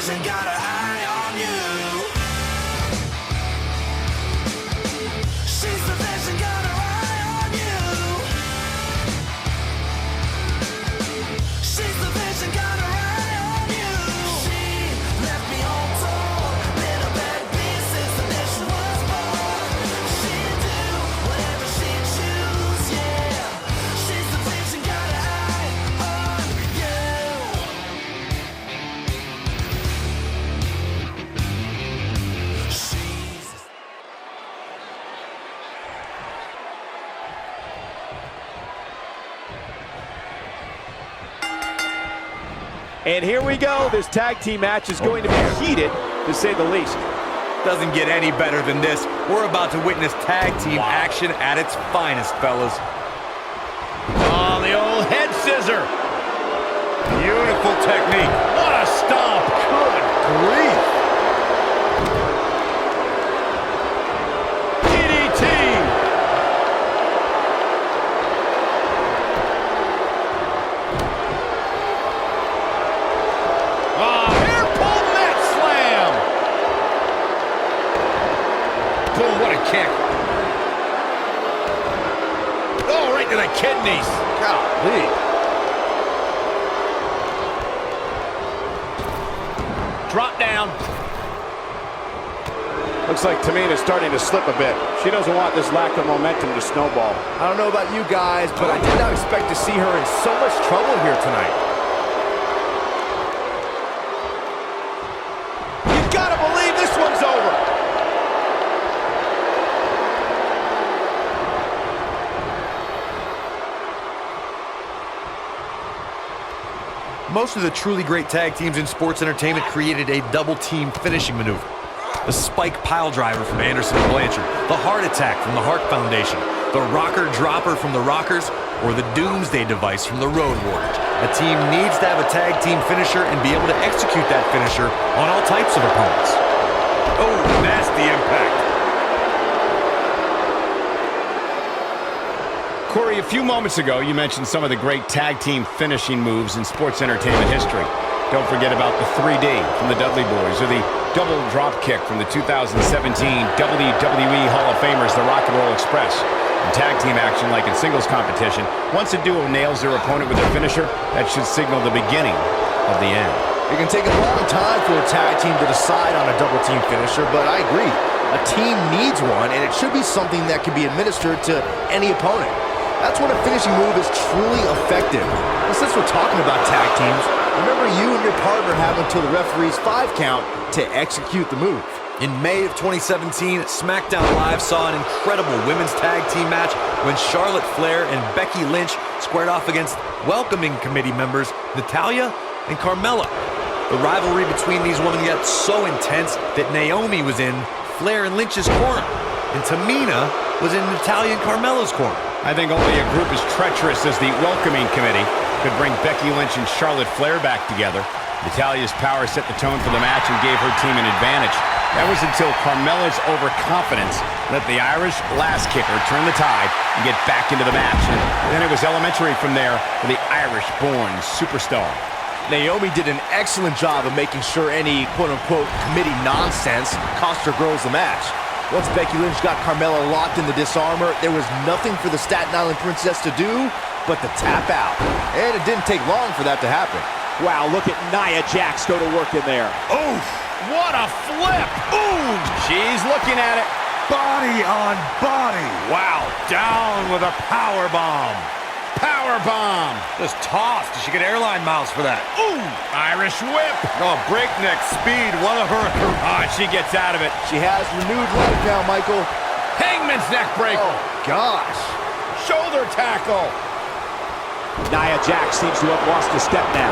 vision, got an eye on you. She's the vision, got her eye on you. She's the vision, got her eye on you. She left me all torn, little bad beast since the day she was born. She'd do whatever she choose, yeah. She's the vision, got her eye on you. And here we go. This tag team match is going to be heated, to say the least. Doesn't get any better than this. We're about to witness tag team action at its finest, fellas. Oh, the old head scissor. Beautiful technique. What a stomp. Good grief. DDT. Oh, hair pull mat slam. Boom, what a kick. Oh, right to the kidneys. Golly. Drop down. Looks like Tamina's starting to slip a bit. She doesn't want this lack of momentum to snowball. I don't know about you guys, but I did not expect to see her in so much trouble here tonight. You've got to believe this one's over. Most of the truly great tag teams in sports entertainment created a double-team finishing maneuver. The spike pile driver from Anderson and Blanchard, the heart attack from the Hart Foundation, the rocker dropper from the Rockers, or the doomsday device from the Road Warriors. A team needs to have a tag team finisher and be able to execute that finisher on all types of opponents. Oh, nasty impact. Corey, a few moments ago, you mentioned some of the great tag team finishing moves in sports entertainment history. Don't forget about the 3D from the Dudley Boys, or the double drop kick from the 2017 WWE Hall of Famers, the Rock and Roll Express. In tag team action, like in singles competition, once a duo nails their opponent with a finisher, that should signal the beginning of the end. It can take a long time for a tag team to decide on a double team finisher, but I agree. A team needs one, and it should be something that can be administered to any opponent. That's when a finishing move is truly effective. And since we're talking about tag teams, remember you and your partner have until the referee's 5 count to execute the move. In May of 2017, SmackDown Live saw an incredible women's tag team match when Charlotte Flair and Becky Lynch squared off against welcoming committee members Natalya and Carmella. The rivalry between these women got so intense that Naomi was in Flair and Lynch's corner, and Tamina was in Natalya and Carmella's corner. I think only a group as treacherous as the welcoming committee could bring Becky Lynch and Charlotte Flair back together. Natalya's power set the tone for the match and gave her team an advantage. That was until Carmella's overconfidence let the Irish last kicker turn the tide and get back into the match. And then it was elementary from there for the Irish-born superstar. Naomi did an excellent job of making sure any quote-unquote committee nonsense cost her girls the match. Once Becky Lynch got Carmella locked in the disarmor, there was nothing for the Staten Island Princess to do but to tap out. And it didn't take long for that to happen. Wow, look at Nia Jax go to work in there. Oof, what a flip. Ooh, She's looking at it. body on body. Wow, down with a power bomb. Power bomb. Just tossed. She get airline miles for that. Ooh, Irish whip. Oh, breakneck speed. What a hurricane. Oh, she gets out of it. She has renewed life now, Michael. Hangman's neck breaker. Oh, gosh. Shoulder tackle. Nia Jax seems to have lost a step now.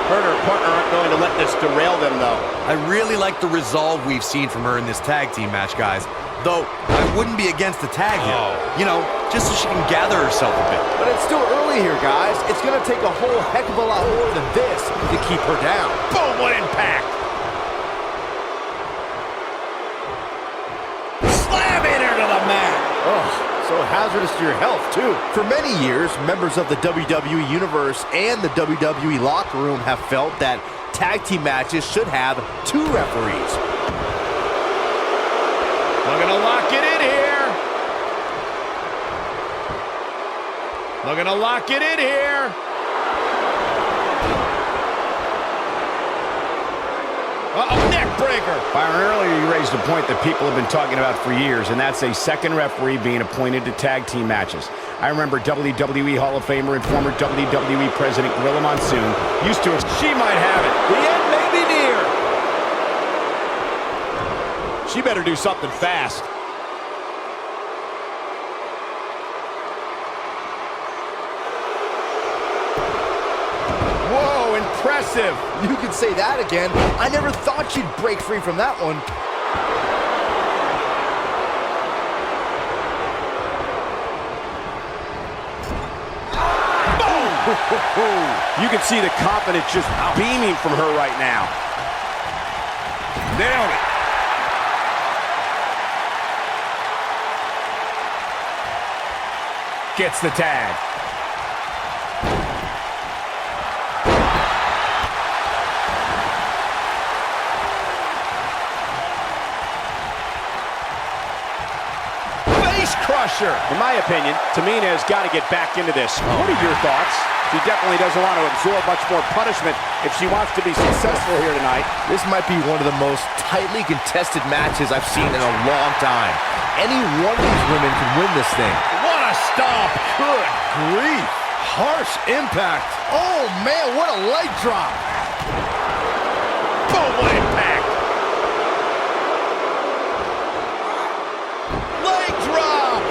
Her and her partner aren't going to let this derail them, though. I really like the resolve we've seen from her in this tag team match, guys. Though, I wouldn't be against the tag here. You know, just so she can gather herself a bit. But it's still early here, guys. It's going to take a whole heck of a lot more than this to keep her down. Boom, what impact. Slamming her to the mat. Oh, so hazardous to your health, too. For many years, members of the WWE Universe and the WWE locker room have felt that tag team matches should have 2 referees. Looking to lock it in here. Looking to lock it in here. Uh-oh, neck breaker. Byron, earlier you raised a point that people have been talking about for years, and that's a second referee being appointed to tag team matches. I remember WWE Hall of Famer and former WWE President Gorilla Monsoon used to... She might have it. The end may be near. She better do something fast. Whoa, impressive. You can say that again. I never thought she'd break free from that one. You can see the confidence just beaming from her right now. Nailed it. Gets the tag. Face crusher. In my opinion, Tamina has got to get back into this. What are your thoughts? She definitely doesn't want to absorb much more punishment if she wants to be successful here tonight. This might be one of the most tightly contested matches I've seen in a long time. Any one of these women can win this thing. What a stomp. Good grief. Harsh impact. Oh man, what a leg drop. Boom, what impact. Leg drop.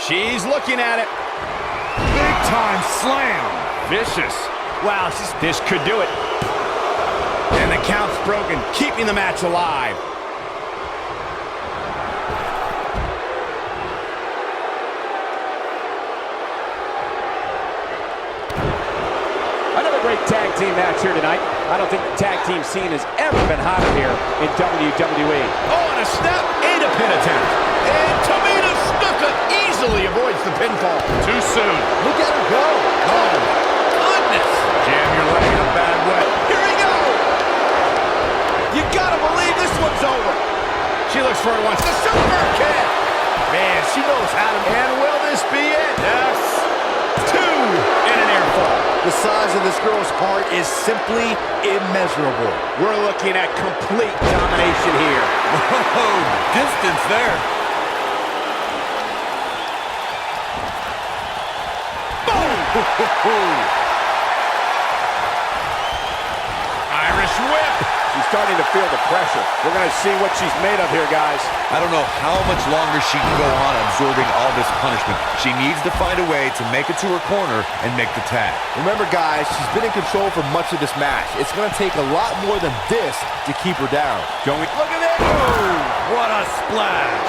She's looking at it. Big time slam. Vicious. Wow, this could do it. And the count's broken, keeping the match alive. Another great tag team match here tonight. I don't think the tag team scene has ever been hotter here in WWE. Oh, and a step and a pin attempt. And Tamina Snuka easily avoids the pinfall. Too soon. Look at her go. Oh, goodness. Jam your leg in a bad way. Here we go. You gotta believe this one's over. She looks for it once. The super kick. Man, she knows how to... And will this be it? Yes. 2 in an air fall. The size of this girl's heart is simply immeasurable. We're looking at complete domination here. Oh, distance there. Boom! Irish whip. She's starting to feel the pressure. We're going to see what she's made of here, guys. I don't know how much longer she can go on absorbing all this punishment. She needs to find a way to make it to her corner and make the tag. Remember, guys, she's been in control for much of this match. It's going to take a lot more than this to keep her down. Look at that. Oh, what a splash.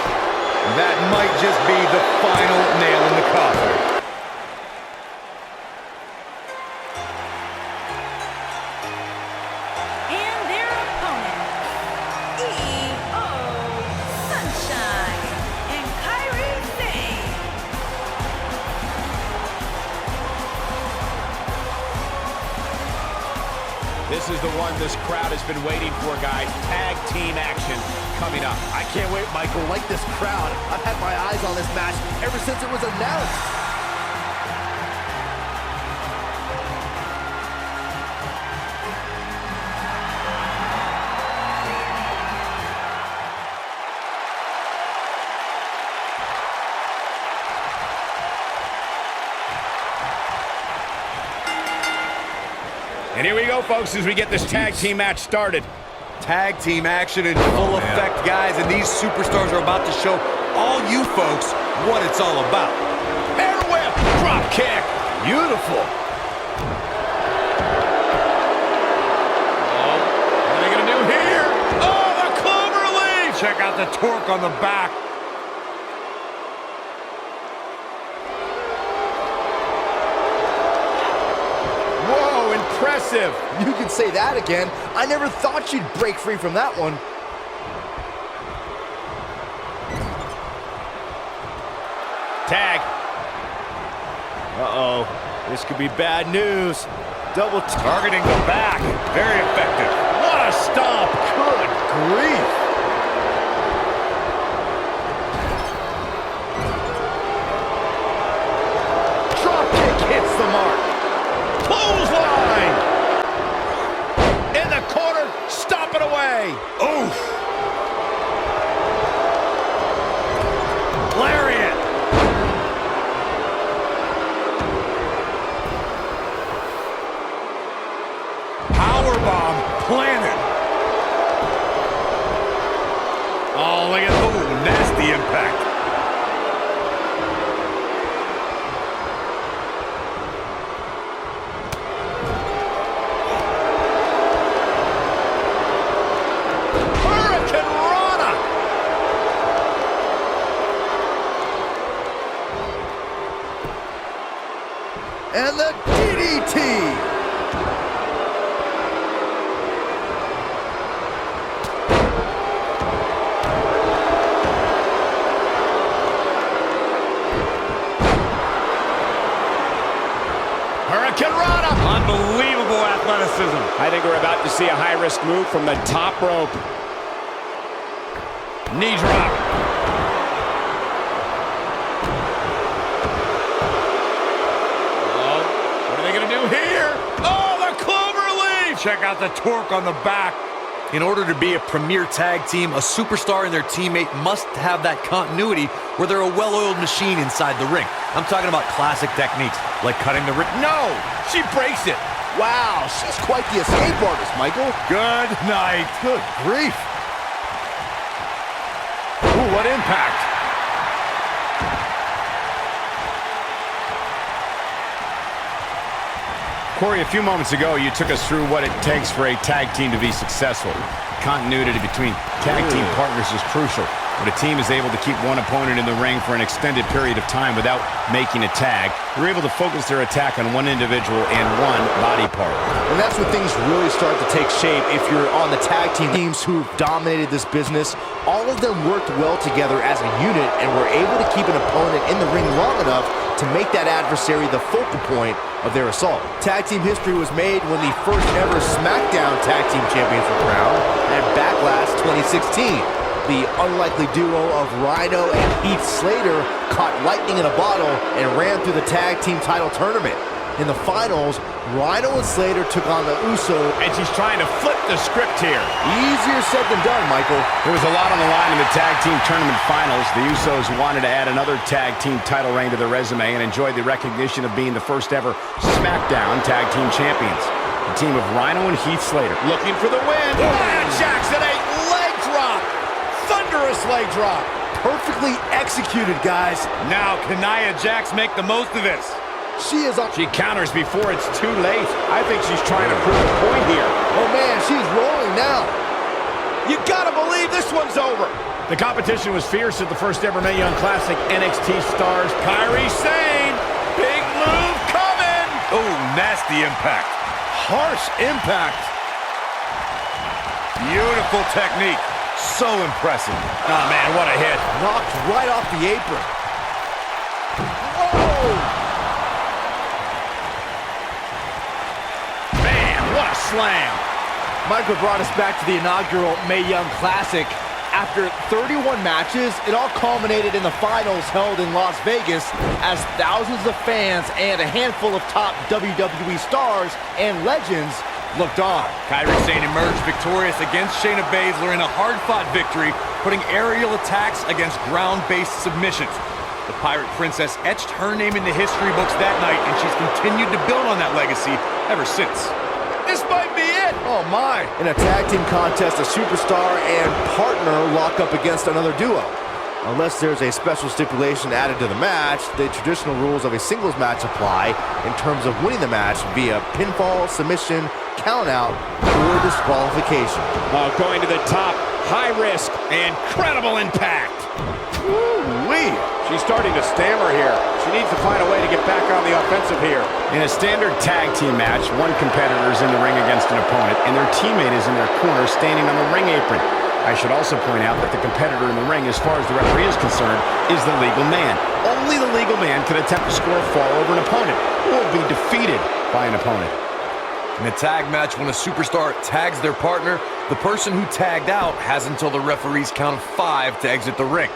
That might just be the final nail in the coffin. This is the one this crowd has been waiting for, guys. Tag team action coming up. I can't wait, Michael. Like this crowd, I've had my eyes on this match ever since it was announced. And here we go, folks, as we get this tag team match started. Tag team action in full effect, guys, and these superstars are about to show all you folks what it's all about. Air whip, drop kick. Beautiful. Oh, what are they going to do here? Oh, the clover leaf. Check out the torque on the back. Whoa, impressive. You can say that again. I never thought she'd break free from that one. Tag. Uh-oh, this could be bad news. Double Targeting the back. Very effective. What a stomp. Good grief. Drop kick hits the mark. Clothesline. In the corner. Stop it away. Oof. Lariat. Powerbomb planted. Oh, look at that. Nasty impact. Hurricane Rana. And the DDT. Hurricane Rana. Unbelievable athleticism. I think we're about to see a high-risk move from the top rope. Knee drop. Oh, what are they going to do here? Oh, the clover leaf. Check out the torque on the back. In order to be a premier tag team, a superstar and their teammate must have that continuity where they're a well-oiled machine inside the ring. I'm talking about classic techniques, like cutting the ring. No, she breaks it. Wow, she's quite the escape artist, Michael. Good night. Good grief. Ooh, what impact. Corey, a few moments ago, you took us through what it takes for a tag team to be successful. Continuity between tag team partners is crucial. When a team is able to keep one opponent in the ring for an extended period of time without making a tag, they're able to focus their attack on one individual and one body part. And that's when things really start to take shape. If you're on the tag teams who've dominated this business, all of them worked well together as a unit and were able to keep an opponent in the ring long enough to make that adversary the focal point of their assault. Tag team history was made when the first ever SmackDown Tag Team Champions were crowned at Backlash 2016. The unlikely duo of Rhino and Heath Slater caught lightning in a bottle and ran through the tag team title tournament. In the finals, Rhino and Slater took on the Uso. And she's trying to flip the script here. Easier said than done, Michael. There was a lot on the line in the tag team tournament finals. The Usos wanted to add another tag team title reign to their resume and enjoyed the recognition of being the first ever SmackDown Tag Team Champions. The team of Rhino and Heath Slater. Looking for the win. And Jackson, a leg drop. Thunderous leg drop. Perfectly executed, guys. Now, can Nia Jax make the most of this? She is on. She counters before it's too late. I think she's trying to prove a point here. Oh, man, she's rolling now. You gotta believe this one's over. The competition was fierce at the first ever Mae Young Classic. NXT stars Kairi Sane. Big move coming. Oh, nasty impact. Harsh impact. Beautiful technique. So impressive. Oh, man, what a hit. Knocked right off the apron. Whoa! Man, what a slam. Michael brought us back to the inaugural Mae Young Classic. After 31 matches, it all culminated in the finals held in Las Vegas as thousands of fans and a handful of top WWE stars and legends looked on. Kairi Sane emerged victorious against Shayna Baszler in a hard-fought victory, putting aerial attacks against ground-based submissions. The Pirate Princess etched her name in the history books that night, and she's continued to build on that legacy ever since. This might be it. Oh, my. In a tag team contest, a superstar and partner lock up against another duo. Unless there's a special stipulation added to the match, the traditional rules of a singles match apply in terms of winning the match via pinfall, submission, count-out, or disqualification. going to the top. High risk. Incredible impact. Woo-wee. She's starting to stammer here. She needs to find a way to get back on the offensive here. In a standard tag team match, one competitor is in the ring against an opponent, and their teammate is in their corner standing on the ring apron. I should also point out that the competitor in the ring, as far as the referee is concerned, is the legal man. Only the legal man can attempt to score a fall over an opponent or be defeated by an opponent. In a tag match, when a superstar tags their partner, the person who tagged out has until the referee's count of 5 to exit the ring.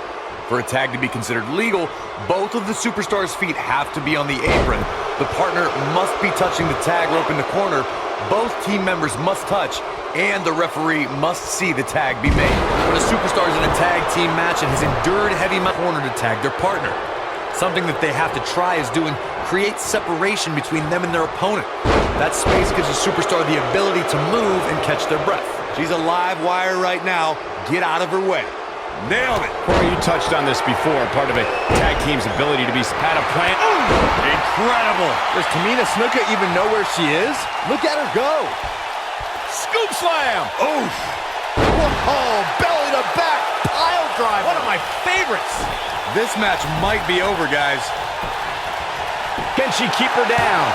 For a tag to be considered legal, both of the superstars' feet have to be on the apron. The partner must be touching the tag rope in the corner. Both team members must touch, and the referee must see the tag be made. When a superstar is in a tag team match and has endured heavy corner to tag their partner, something that they have to try is do and create separation between them and their opponent. That space gives a superstar the ability to move and catch their breath. She's a live wire right now. Get out of her way. Nailed it. Corey, you touched on this before. Part of a tag team's ability to be had a plan. Incredible. Does Tamina Snuka even know where she is? Look at her go. Scoop slam. Oof. Whoa, belly to back pile driver. One of my favorites. This match might be over, guys. Can she keep her down?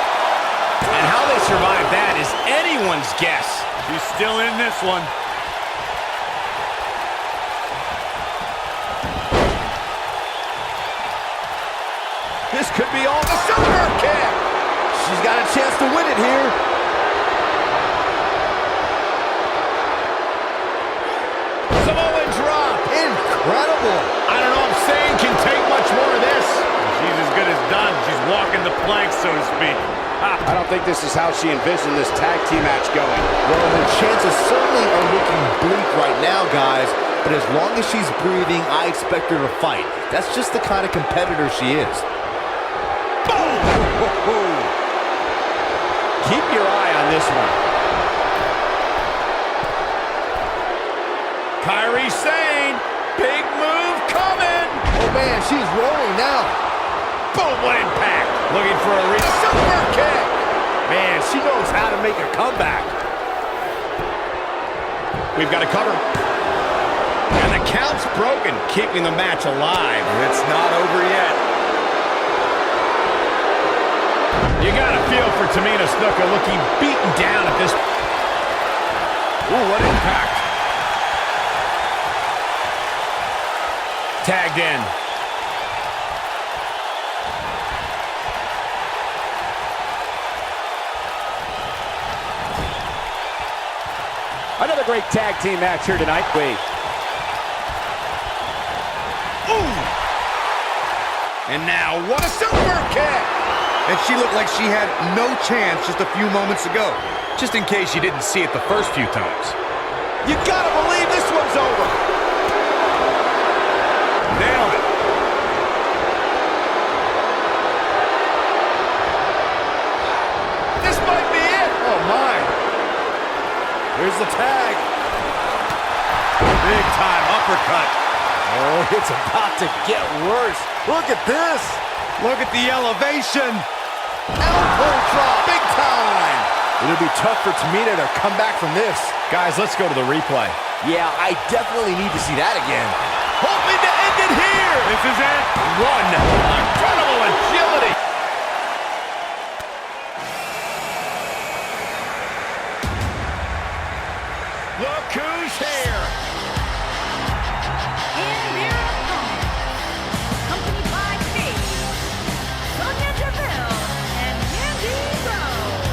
And how they survive that is anyone's guess. She's still in this one. This could be all the super kick. She's got a chance to win it here. Samoan drop. Incredible. I don't know if Sane can take much more of this. She's as good as done. She's walking the plank, so to speak. I don't think this is how she envisioned this tag team match going. Well, the chances certainly are looking bleak right now, guys. But as long as she's breathing, I expect her to fight. That's just the kind of competitor she is. Boom! Keep your eye on this one. Kairi Sane. Big move coming. Oh, man, she's rolling now. Boom, what impact. Looking for a super kick. Man, she knows how to make a comeback. We've got a cover. And the count's broken, keeping the match alive. It's not over yet. You got to feel for Tamina Snuka looking beaten down at this. Ooh, what impact. Tagged in. Another great tag team match here tonight. Ooh! And now, what a super kick! And she looked like she had no chance just a few moments ago. Just in case you didn't see it the first few times. You gotta believe this one's over. Nailed it. This might be it. Oh, my. Here's the tag. Big time uppercut. Oh, it's about to get worse. Look at this. Look at the elevation. Elbow drop. Big time. It'll be tough for Tamina to come back from this. Guys, let's go to the replay. Yeah, I definitely need to see that again. Hoping to end it here. This is it. One. Incredible agility. Look who's here. And their opponent, accompanied by Heyy, Sonya Deville, and Mandy Rose.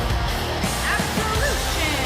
Absolution.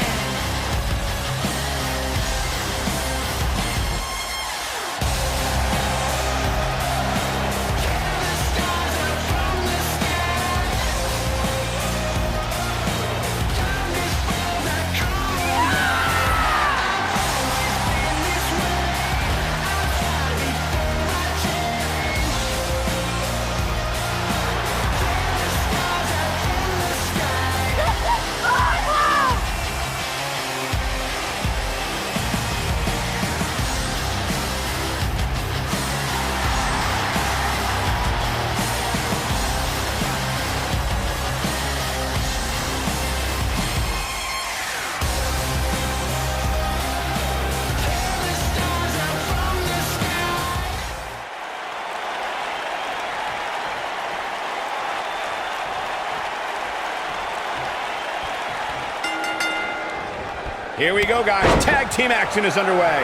Here we go, guys. Tag team action is underway.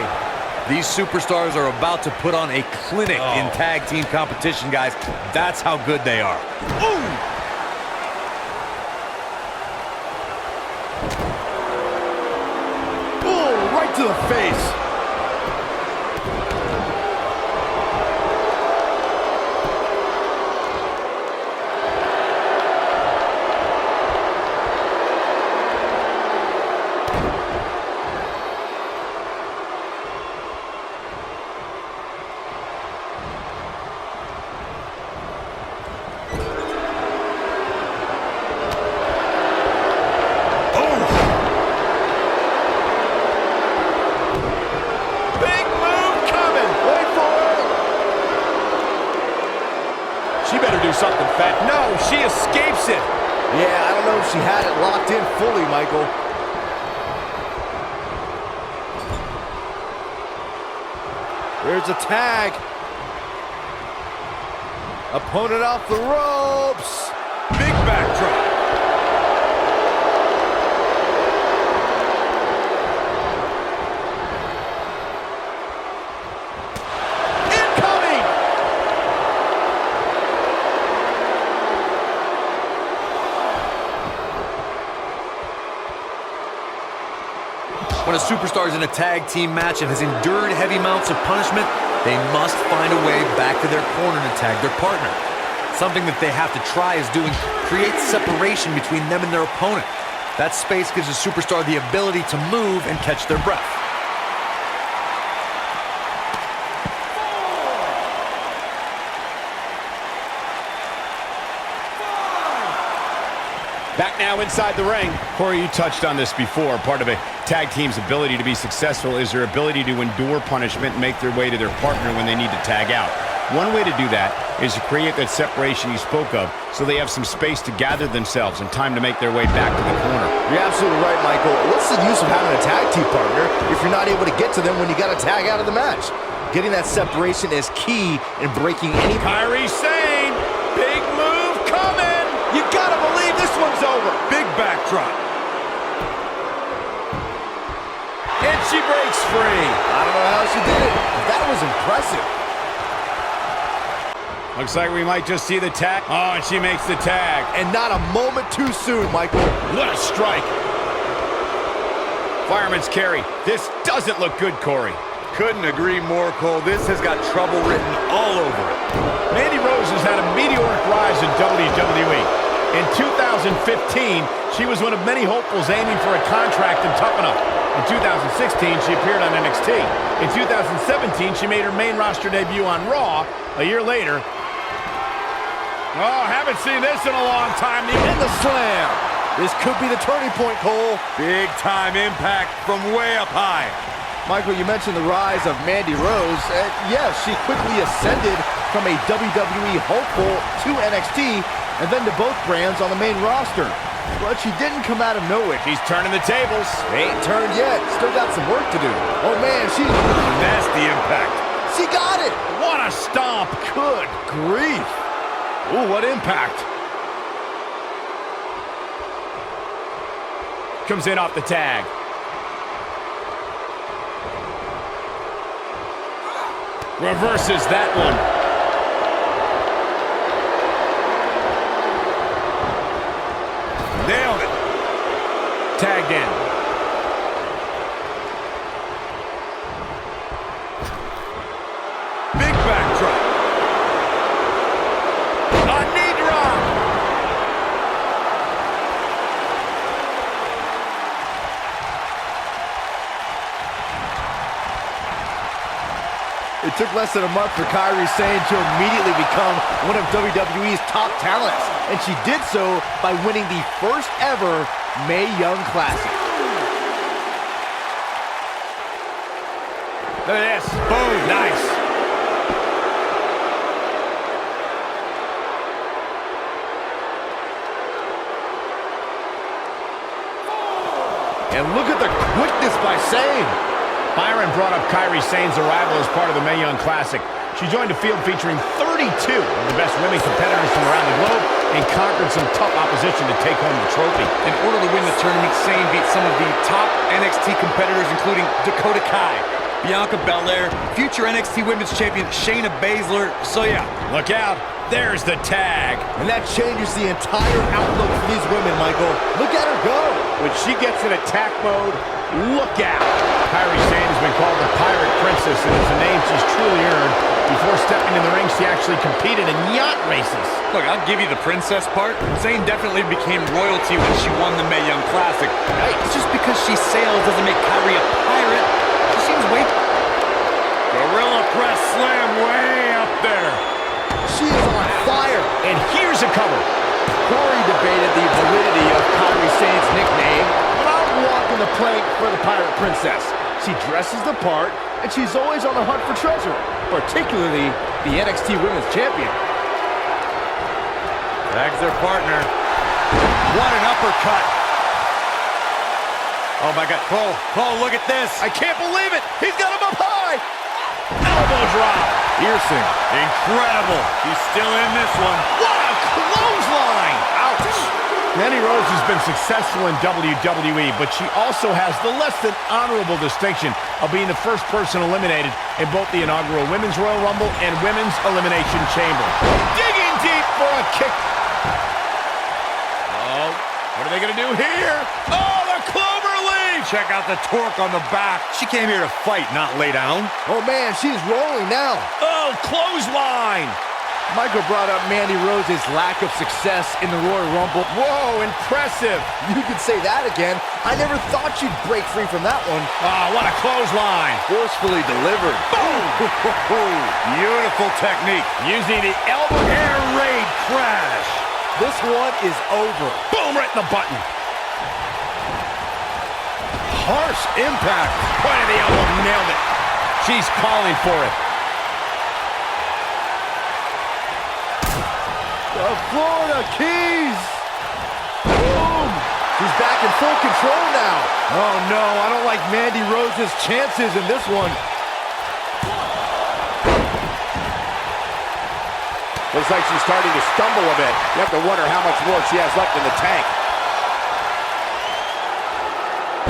These superstars are about to put on a clinic in tag team competition, guys. That's how good they are. Ooh! Boom, right to the face. Something fat. No, she escapes it. Yeah, I don't know if she had it locked in fully, Michael. There's a tag. Opponent off the ropes. Big backdrop. When a superstar is in a tag team match and has endured heavy amounts of punishment, they must find a way back to their corner to tag their partner. Something that they have to try is doing creates separation between them and their opponent. That space gives a superstar the ability to move and catch their breath. Back now inside the ring. Corey, you touched on this before. Part of a tag team's ability to be successful is their ability to endure punishment and make their way to their partner when they need to tag out. One way to do that is to create that separation you spoke of so they have some space to gather themselves and time to make their way back to the corner. You're absolutely right, Michael. What's the use of having a tag team partner if you're not able to get to them when you got to tag out of the match? Getting that separation is key in breaking any... Kairi Sane, big move coming. You gotta believe this one's over. Big backdrop. And she breaks free. I don't know how she did it. That was impressive. Looks like we might just see the tag. Oh, and she makes the tag. And not a moment too soon, Michael. What a strike. Fireman's carry. This doesn't look good, Corey. Couldn't agree more, Cole. This has got trouble written all over it. Mandy Rose has had a meteoric rise in WWE. In 2015, she was one of many hopefuls aiming for a contract in Tough Enough. In 2016, she appeared on NXT. In 2017, she made her main roster debut on Raw. A year later... Oh, haven't seen this in a long time. In the slam. This could be the turning point, Cole. Big time impact from way up high. Michael, you mentioned the rise of Mandy Rose. Yes, she quickly ascended from a WWE hopeful to NXT and then to both brands on the main roster. But she didn't come out of nowhere. She's turning the tables. Ain't turned yet. Still got some work to do. Oh, man, she's... Nasty impact. She got it! What a stomp. Good grief. Ooh, what impact. Comes in off the tag. Reverses that one. Nailed it. Tagged in. Big backdrop. A knee drop. It took less than a month for Kairi Sane to immediately become one of WWE's top talents, and she did so by winning the first ever Mae Young Classic. Look at this. Boom. Nice. And look at the quickness by Sane. Byron brought up Kairi Sane's arrival as part of the Mae Young Classic. She joined a field featuring 32 of the best women competitors from around the globe and conquered some tough opposition to take home the trophy. In order to win the tournament, Sane beat some of the top NXT competitors, including Dakota Kai, Bianca Belair, future NXT Women's Champion Shayna Baszler. So yeah, Look out. There's the tag. And that changes the entire outlook for these women, Michael. Look at her go. When she gets in attack mode, look out. Kairi Sane has been called the Pirate Princess, and it's a name she's truly earned. Before stepping in the ring, she actually competed in yacht races. look, I'll give you the princess part. Zayn definitely became royalty when she won the Mae Young Classic. Hey, just because she sails doesn't make Kairi a pirate. She seems way... Gorilla press slam way up there. She is on fire. And here's a cover. Corey debated the validity of Kairi Sane's nickname, but I'm walking the plank for the Pirate Princess. She dresses the part, and she's always on the hunt for treasure, particularly the NXT Women's Champion. Tags their partner. What an uppercut. Oh my God. Cole, look at this. I can't believe it. He's got him up high. Elbow drop. Piercing. Incredible. He's still in this one. What a clothesline. Ouch. Mandy Rose has been successful in WWE, but she also has the less than honorable distinction of being the first person eliminated in both the inaugural Women's Royal Rumble and Women's Elimination Chamber. Digging deep for a kick. Oh, what are they going to do here? Oh, the clover leaf. Check out the torque on the back. She came here to fight, not lay down. Oh man, she's rolling now. Oh, clothesline. Michael brought up Mandy Rose's lack of success in the Royal Rumble. Whoa, impressive. You could say that again. I never thought she'd break free from that one. Oh, what a clothesline. Forcefully delivered. Boom. Beautiful technique. Using the elbow air raid crash. This one is over. Boom, right in the button. Harsh impact. Point of the elbow, nailed it. She's calling for it. The Florida Keys. Boom. She's back in full control now. Oh no, I don't like Mandy Rose's chances in this one. Looks like she's starting to stumble a bit. You have to wonder how much more she has left in the tank.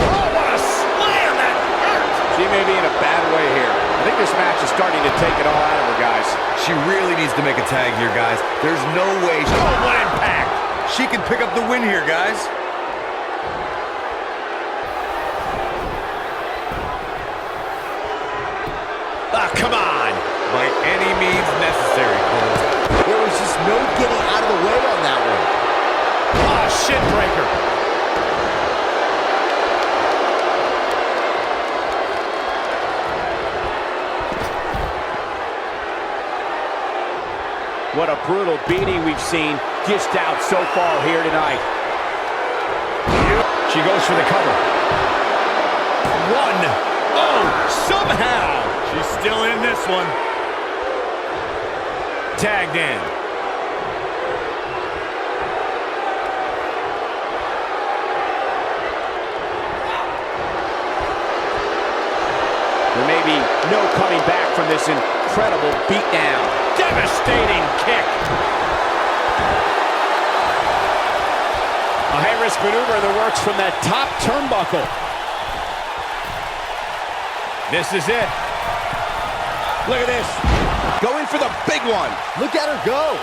Oh, what a slam. That hurt. She may be in a bad way here. I think this match is starting to take it all out of her, guys. She really needs to make a tag here, guys. There's no way she... Oh, what impact. She can pick up the win here, guys. Ah, come on. By any means necessary, Cole. There was just no getting out of the way on that one. Ah, shin breaker. What a brutal beating we've seen dished out so far here tonight. She goes for the cover. One. Oh, somehow. She's still in this one. Tagged in. There may be no coming back from this incredible beatdown. Devastating kick. A high-risk maneuver in the works from that top turnbuckle. This is it. Look at this. Going for the big one. Look at her go.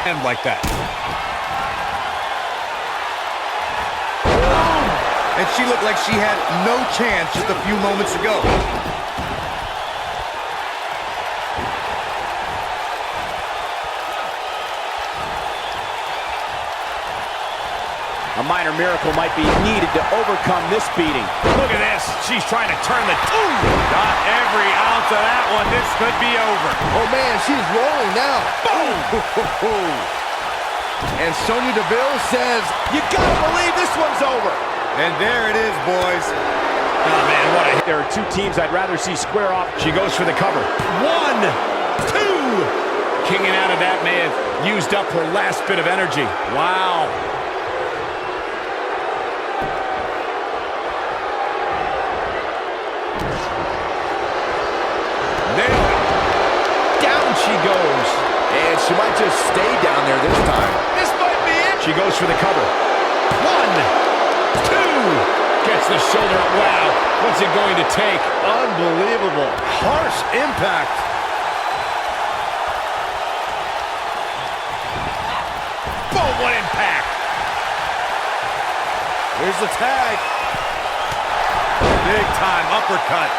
And like that. And she looked like she had no chance just a few moments ago. A minor miracle might be needed to overcome this beating. Look at this. She's trying to turn the... Ooh! Got every ounce of that one. This could be over. Oh man, she's rolling now. Boom! And Sonya Deville says, You gotta believe this one's over. And there it is, boys. Oh, man, what a hit. There are two teams I'd rather see square off. She goes for the cover. 1, 2. Kicking out of that may have used up her last bit of energy. Wow. Nailed it. Down she goes. and she might just stay down there this time. This might be it. She goes for the cover. 1, 2. Gets the shoulder up. Wow. What's it going to take? Unbelievable. Harsh impact. Boom, what impact. Here's the tag. Big time uppercut.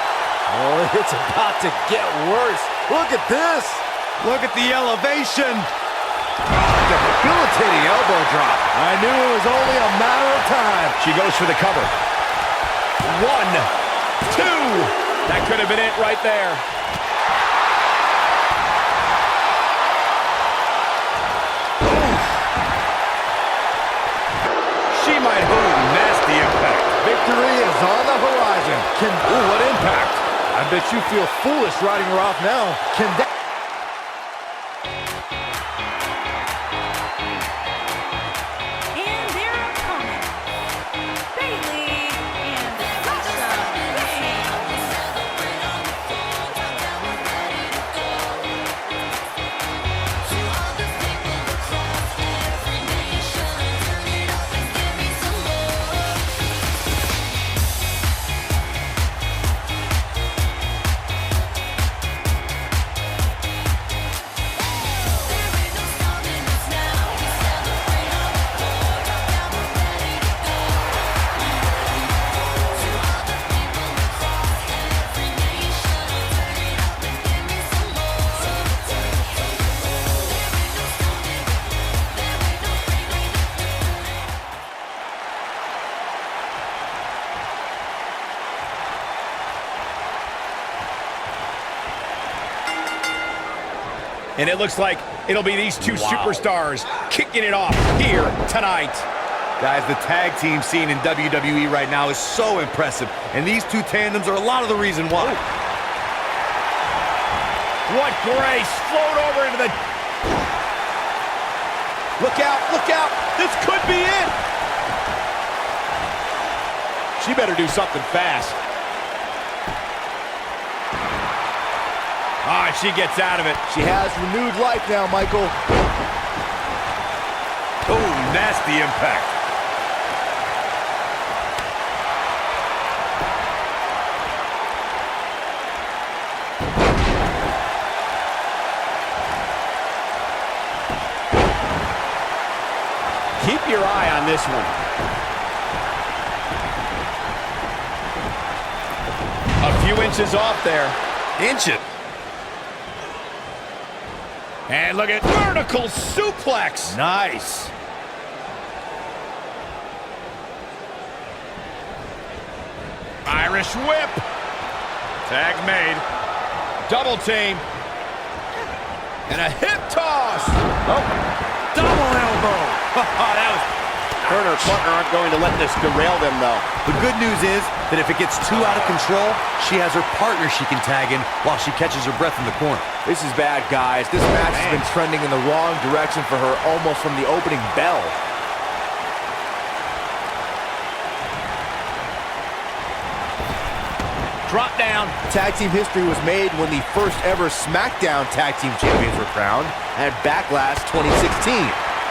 Oh, it's about to get worse. Look at this. Look at the elevation. Debilitating elbow drop. I knew it was only a matter of time. She goes for the cover. 1, 2. That could have been it right there. She might hold nasty impact. Victory is on the horizon. Ooh, what impact. I bet you feel foolish riding her off now. Can that... And their opponents, Bailey and Sasha Banks. And it looks like it'll be these two superstars kicking it off here tonight. Guys, the tag team scene in WWE right now is so impressive, and these two tandems are a lot of the reason why. What grace. Float over into the... Look out, look out. This could be it. She better do something fast. Ah, she gets out of it. She has renewed life now, Michael. Oh, nasty impact. Keep your eye on this one. A few inches off there. Inches. And look at vertical suplex. Nice. Irish whip. Tag made. Double team. And a hip toss. Oh, double elbow. That was... Her and her partner aren't going to let this derail them, though. The good news is that if it gets too out of control, she has her partner she can tag in while she catches her breath in the corner. This is bad, guys. This match has been trending in the wrong direction for her almost from the opening bell. Drop down. Tag team history was made when the first ever SmackDown Tag Team Champions were crowned at Backlash 2016.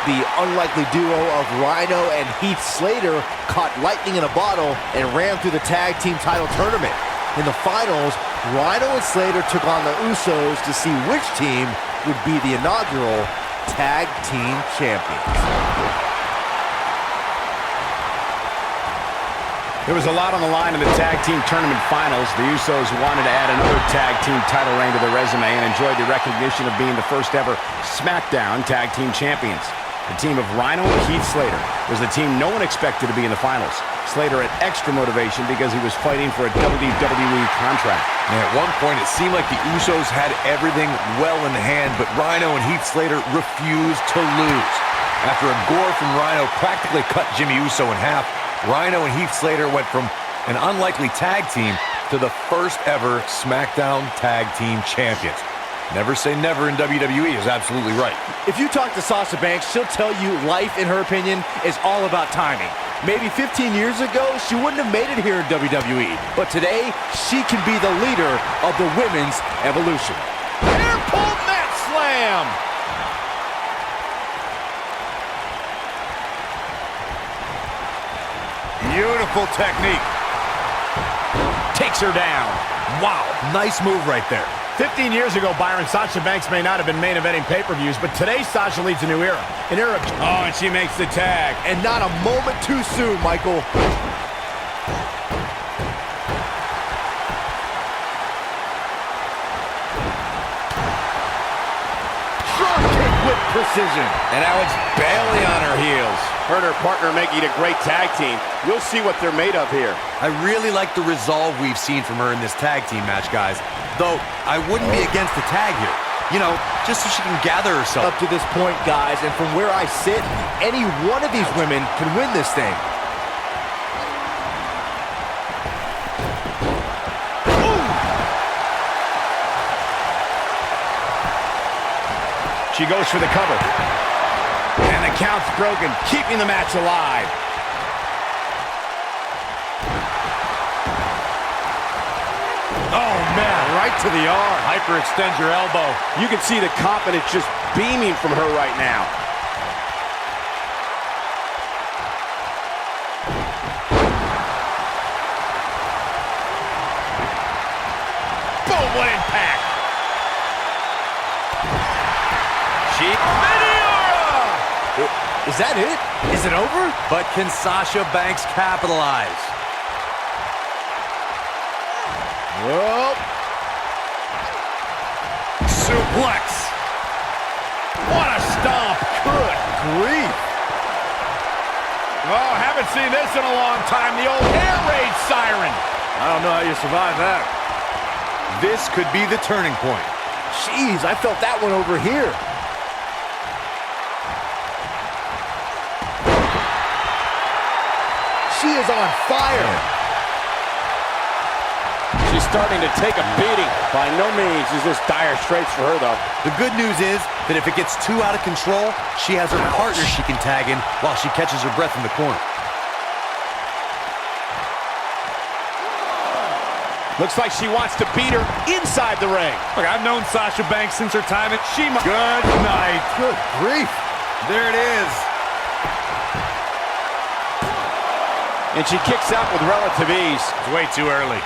The unlikely duo of Rhino and Heath Slater caught lightning in a bottle and ran through the tag team title tournament. In the finals, Rhino and Slater took on the Usos to see which team would be the inaugural Tag Team Champions. There was a lot on the line in the tag team tournament finals. The Usos wanted to add another tag team title reign to their resume and enjoyed the recognition of being the first ever SmackDown Tag Team Champions. The team of Rhino and Heath Slater was the team no one expected to be in the finals. Slater had extra motivation because he was fighting for a WWE contract. And at one point, it seemed like the Usos had everything well in hand, but Rhino and Heath Slater refused to lose. After a gore from Rhino practically cut Jimmy Uso in half, Rhino and Heath Slater went from an unlikely tag team to the first ever SmackDown Tag Team Champions. Never say never in WWE is absolutely right. If you talk to Sasha Banks, she'll tell you life, in her opinion, is all about timing. Maybe 15 years ago, she wouldn't have made it here in WWE. But today, she can be the leader of the women's evolution. Air pull mat slam. Beautiful technique. Takes her down. Wow, nice move right there. 15 years ago, Byron, Sasha Banks may not have been main eventing pay-per-views, but today Sasha leads a new era. An era of... Oh, and she makes the tag. And not a moment too soon, Michael. Drop kick with precision. And now it's Bayley on her heels. Her and her partner making a great tag team. You'll see what they're made of here. I really like the resolve we've seen from her in this tag team match, guys. Though, I wouldn't be against the tag here. You know, just so she can gather herself. Up to this point, guys, and from where I sit, any one of these women can win this thing. She goes for the cover. And the count's broken, keeping the match alive. Oh, man, right to the arm. Hyperextend your elbow. You can see the confidence just beaming from her right now. Boom, what impact. Is that it? Is it over? But can Sasha Banks capitalize? Well, Suplex. What a stomp. good grief. Oh, haven't seen this in a long time. The old air raid siren. I don't know how you survive that. This could be the turning point. Jeez, I felt that one over here. She is on fire. She's starting to take a beating. By no means is this dire straits for her, though. The good news is that if it gets too out of control, she has her partner she can tag in while she catches her breath in the corner. Looks like she wants to beat her inside the ring. Look, I've known Sasha Banks since her time at Shima. Good night. Good grief. There it is. And she kicks out with relative ease. It's way too early.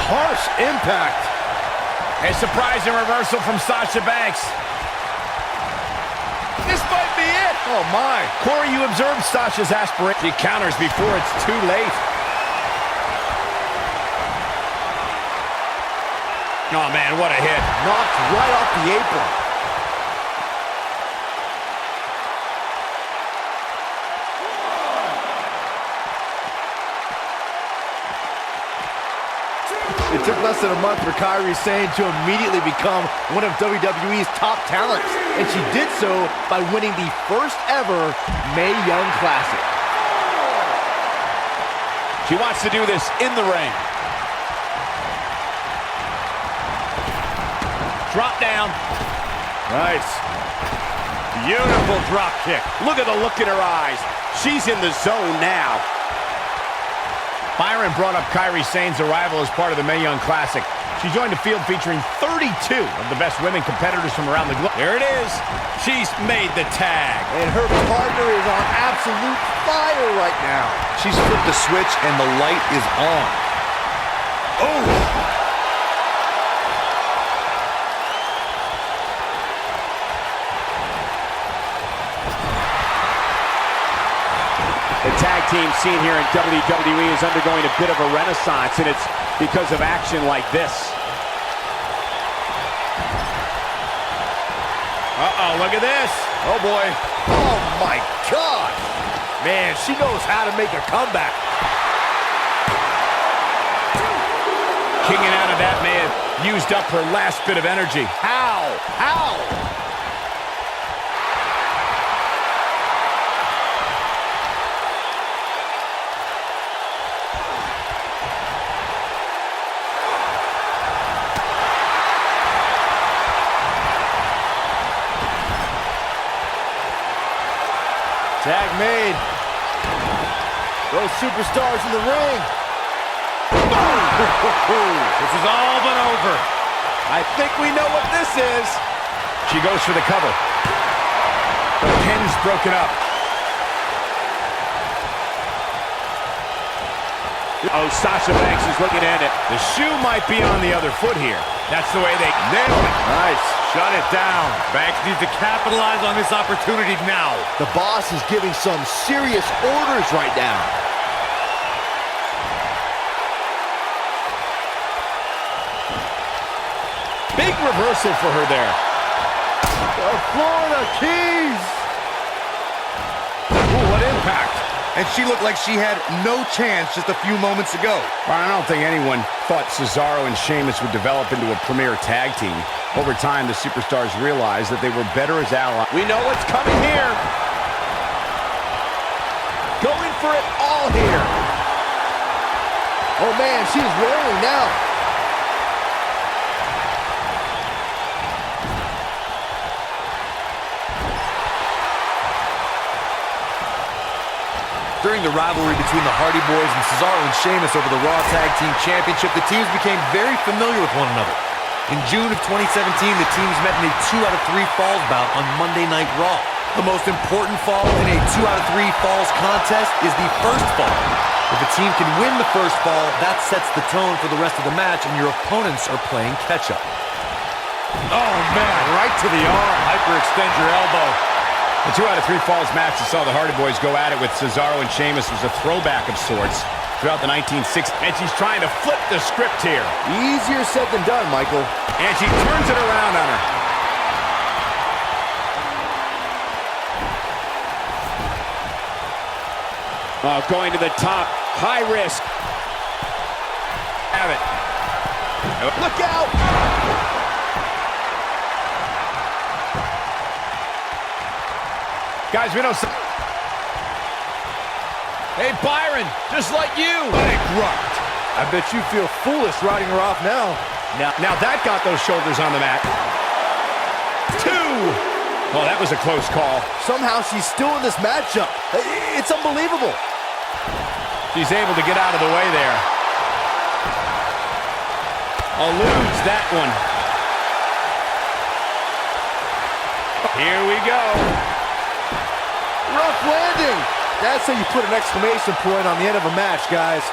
Harsh impact. A surprising reversal from Sasha Banks. This might be it. Oh, my. Corey, you observed Sasha's aspiration. She counters before it's too late. Oh, man, what a hit. Knocked right off the apron. It took less than a month for Kairi Sane to immediately become one of WWE's top talents, and she did so by winning the first ever Mae Young Classic. She wants to do this in the ring. Drop down. Nice. Beautiful drop kick. Look at the look in her eyes. She's in the zone now. Byron brought up Kairi Sane's arrival as part of the Mae Young Classic. She joined a field featuring 32 of the best women competitors from around the globe. There it is. She's made the tag. And her partner is on absolute fire right now. She's flipped the switch and the light is on. Oh! The tag team scene here in WWE is undergoing a bit of a renaissance, and it's because of action like this. Uh-oh, look at this. Oh, boy. Oh, my God. Man, she knows how to make a comeback. Kicking out of that may have used up her last bit of energy. How? How? Tag made. Those superstars in the ring. This is all but over. I think we know what this is. She goes for the cover. The pin's broken up. Oh, Sasha Banks is looking at it. The shoe might be on the other foot here. That's the way they nailed it. Nice. Shut it down. Banks needs to capitalize on this opportunity now. The boss is giving some serious orders right now. Big reversal for her there. The Florida Keys. Ooh, what impact. And she looked like she had no chance just a few moments ago. I don't think anyone thought Cesaro and Sheamus would develop into a premier tag team. Over time, the superstars realized that they were better as allies. We know what's coming here. Going for it all here. Oh man, she's rolling now. During the rivalry between the Hardy Boys and Cesaro and Sheamus over the Raw Tag Team Championship, the teams became very familiar with one another. In June of 2017, the teams met in a 2 out of 3 falls bout on Monday Night Raw. The most important fall in a 2 out of 3 falls contest is the first fall. If a team can win the first fall, that sets the tone for the rest of the match, and your opponents are playing catch-up. Oh, man, right to the arm. Hyperextend your elbow. The 2 out of 3 falls match that saw the Hardy Boys go at it with Cesaro and Sheamus was a throwback of sorts throughout the 1960s. And she's trying to flip the script here. Easier said than done, Michael. And she turns it around on her. Going to the top. High risk. Have it. Look out! Guys, we know some... Hey, Byron, just like you. Big grunt. I bet you feel foolish riding her off now. Now that got those shoulders on the mat. 2! Well, that was a close call. Somehow she's still in this matchup. It's unbelievable. She's able to get out of the way there. Eludes that one. Here we go. Rough landing. That's how you put an exclamation point on the end of a match, guys.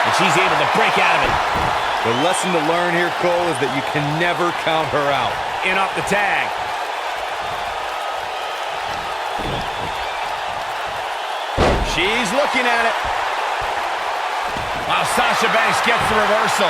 And she's able to break out of it. The lesson to learn here, Cole, is that you can never count her out. In off the tag. She's looking at it. Wow, Sasha Banks gets the reversal.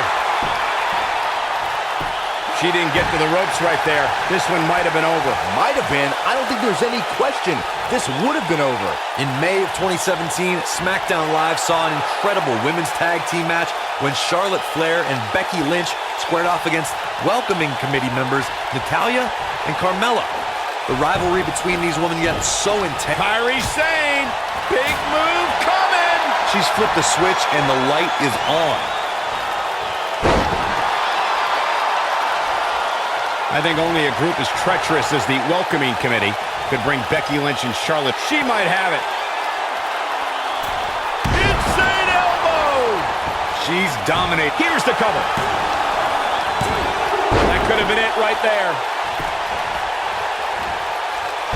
She didn't get to the ropes right there. This one might have been over. Might have been. I don't think there's any question. This would have been over. In May of 2017, SmackDown Live saw an incredible women's tag team match when Charlotte Flair and Becky Lynch squared off against welcoming committee members Natalya and Carmella. The rivalry between these women got so intense. Kairi Sane, big move coming. She's flipped the switch and the light is on. I think only a group as treacherous as the welcoming committee could bring Becky Lynch and Charlotte. She might have it. Insane elbow! She's dominating. Here's the cover. That could have been it right there.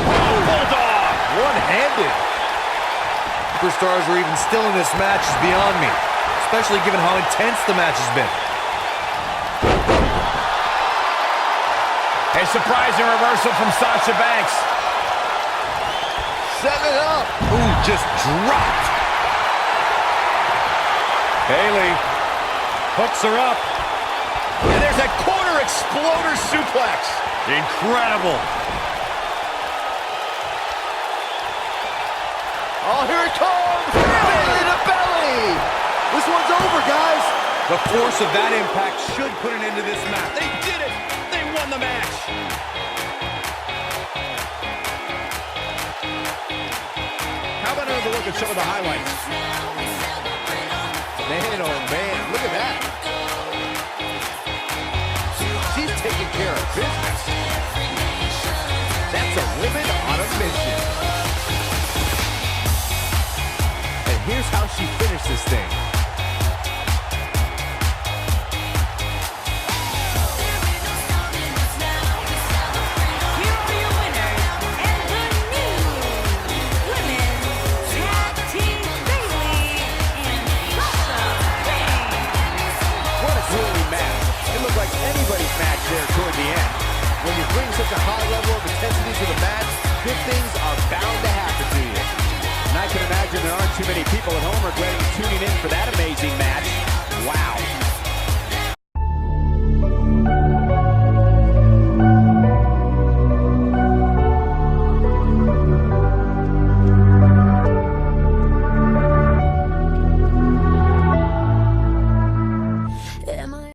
Oh, bulldog! One-handed. Superstars are even still in this match is beyond me, especially given how intense the match has been. A surprising reversal from Sasha Banks. Set it up. Ooh, just dropped. Heyy hooks her up. And there's a quarter exploder suplex. Incredible. Oh, here it comes. Belly to belly. This one's over, guys. The force of that impact should put an end to this match. They did it. They won the match. How about another look at some of the highlights? Man, oh man, look at that. She's taking care of business. That's a woman on a mission. And here's how she finished this thing. people at home are tuning in for that